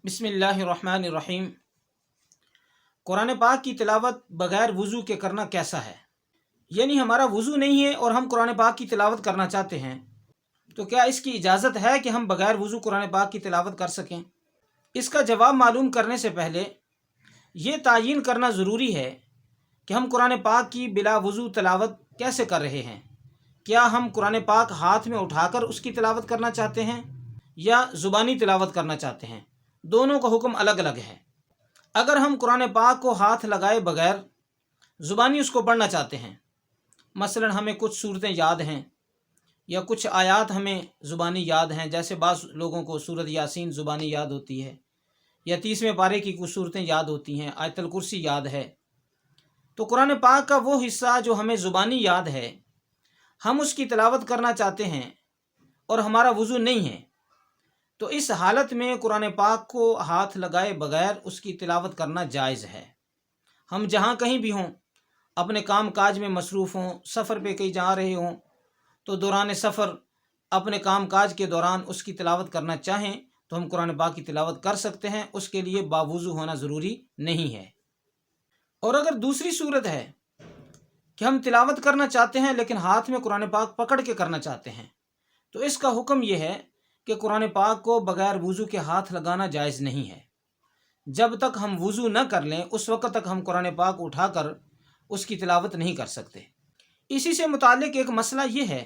بسم اللہ الرحمن الرحیم۔ قرآن پاک کی تلاوت بغیر وضو کے کرنا کیسا ہے؟ یعنی ہمارا وضو نہیں ہے اور ہم قرآن پاک کی تلاوت کرنا چاہتے ہیں، تو کیا اس کی اجازت ہے کہ ہم بغیر وضو قرآن پاک کی تلاوت کر سکیں؟ اس کا جواب معلوم کرنے سے پہلے یہ تعین کرنا ضروری ہے کہ ہم قرآن پاک کی بلا وضو تلاوت کیسے کر رہے ہیں۔ کیا ہم قرآن پاک ہاتھ میں اٹھا کر اس کی تلاوت کرنا چاہتے ہیں یا زبانی تلاوت کرنا چاہتے ہیں؟ دونوں کا حکم الگ الگ ہے۔ اگر ہم قرآن پاک کو ہاتھ لگائے بغیر زبانی اس کو پڑھنا چاہتے ہیں، مثلا ہمیں کچھ صورتیں یاد ہیں یا کچھ آیات ہمیں زبانی یاد ہیں، جیسے بعض لوگوں کو سورۃ یاسین زبانی یاد ہوتی ہے یا 30ویں پارے کی کچھ صورتیں یاد ہوتی ہیں، آیت الکرسی یاد ہے، تو قرآن پاک کا وہ حصہ جو ہمیں زبانی یاد ہے ہم اس کی تلاوت کرنا چاہتے ہیں اور ہمارا وضو نہیں ہے، تو اس حالت میں قرآن پاک کو ہاتھ لگائے بغیر اس کی تلاوت کرنا جائز ہے۔ ہم جہاں کہیں بھی ہوں، اپنے کام کاج میں مصروف ہوں، سفر پہ کہیں جا رہے ہوں، تو دوران سفر اپنے کام کاج کے دوران اس کی تلاوت کرنا چاہیں تو ہم قرآن پاک کی تلاوت کر سکتے ہیں، اس کے لیے باوضو ہونا ضروری نہیں ہے۔ اور اگر دوسری صورت ہے کہ ہم تلاوت کرنا چاہتے ہیں لیکن ہاتھ میں قرآن پاک پکڑ کے کرنا چاہتے ہیں، تو اس کا حکم یہ ہے کہ قرآن پاک کو بغیر وضو کے ہاتھ لگانا جائز نہیں ہے۔ جب تک ہم وضو نہ کر لیں اس وقت تک ہم قرآن پاک اٹھا کر اس کی تلاوت نہیں کر سکتے۔ اسی سے متعلق ایک مسئلہ یہ ہے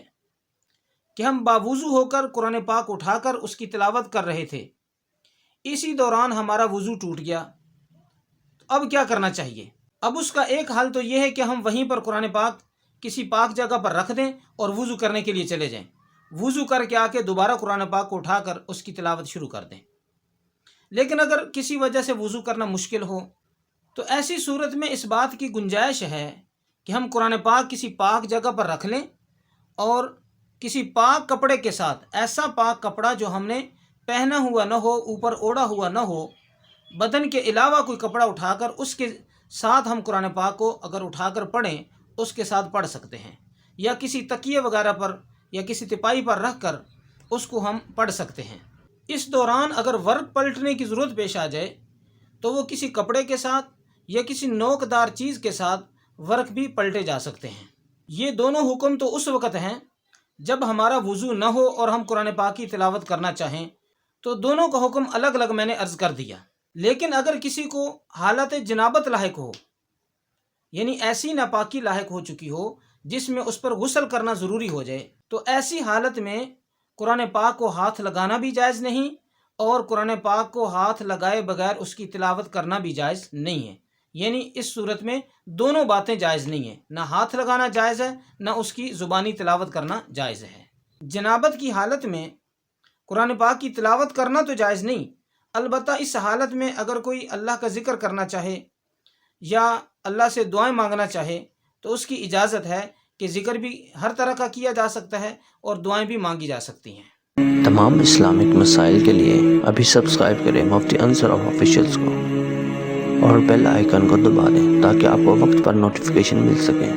کہ ہم باوضو ہو کر قرآن پاک اٹھا کر اس کی تلاوت کر رہے تھے، اسی دوران ہمارا وضو ٹوٹ گیا، تو اب کیا کرنا چاہیے؟ اب اس کا ایک حل تو یہ ہے کہ ہم وہیں پر قرآن پاک کسی پاک جگہ پر رکھ دیں اور وضو کرنے کے لیے چلے جائیں، وضو کر کے آ کے دوبارہ قرآن پاک کو اٹھا کر اس کی تلاوت شروع کر دیں۔ لیکن اگر کسی وجہ سے وضو کرنا مشکل ہو تو ایسی صورت میں اس بات کی گنجائش ہے کہ ہم قرآن پاک کسی پاک جگہ پر رکھ لیں اور کسی پاک کپڑے کے ساتھ، ایسا پاک کپڑا جو ہم نے پہنا ہوا نہ ہو، اوپر اوڑھا ہوا نہ ہو، بدن کے علاوہ کوئی کپڑا اٹھا کر اس کے ساتھ ہم قرآن پاک کو اگر اٹھا کر پڑھیں اس کے ساتھ پڑھ سکتے ہیں، یا کسی تکیے وغیرہ پر یا کسی تپائی پر رکھ کر اس کو ہم پڑھ سکتے ہیں۔ اس دوران اگر ورق پلٹنے کی ضرورت پیش آ جائے تو وہ کسی کپڑے کے ساتھ یا کسی نوکدار چیز کے ساتھ ورق بھی پلٹے جا سکتے ہیں۔ یہ دونوں حکم تو اس وقت ہیں جب ہمارا وضو نہ ہو اور ہم قرآن پاک کی تلاوت کرنا چاہیں، تو دونوں کا حکم الگ الگ میں نے عرض کر دیا۔ لیکن اگر کسی کو حالت جنابت لاحق ہو، یعنی ایسی ناپاکی لاحق ہو چکی ہو جس میں اس پر غسل کرنا ضروری ہو جائے، تو ایسی حالت میں قرآن پاک کو ہاتھ لگانا بھی جائز نہیں اور قرآن پاک کو ہاتھ لگائے بغیر اس کی تلاوت کرنا بھی جائز نہیں ہے۔ یعنی اس صورت میں دونوں باتیں جائز نہیں ہیں، نہ ہاتھ لگانا جائز ہے نہ اس کی زبانی تلاوت کرنا جائز ہے۔ جنابت کی حالت میں قرآن پاک کی تلاوت کرنا تو جائز نہیں، البتہ اس حالت میں اگر کوئی اللہ کا ذکر کرنا چاہے یا اللہ سے دعائیں مانگنا چاہے تو اس کی اجازت ہے کہ ذکر بھی ہر طرح کا کیا جا سکتا ہے اور دعائیں بھی مانگی جا سکتی ہیں۔ تمام اسلامک مسائل کے لیے ابھی سبسکرائب کریں مفتی انصر آفیشیلز کو اور بیل آئیکن کو دبا دیں تاکہ آپ کو وقت پر نوٹیفیکیشن مل سکے۔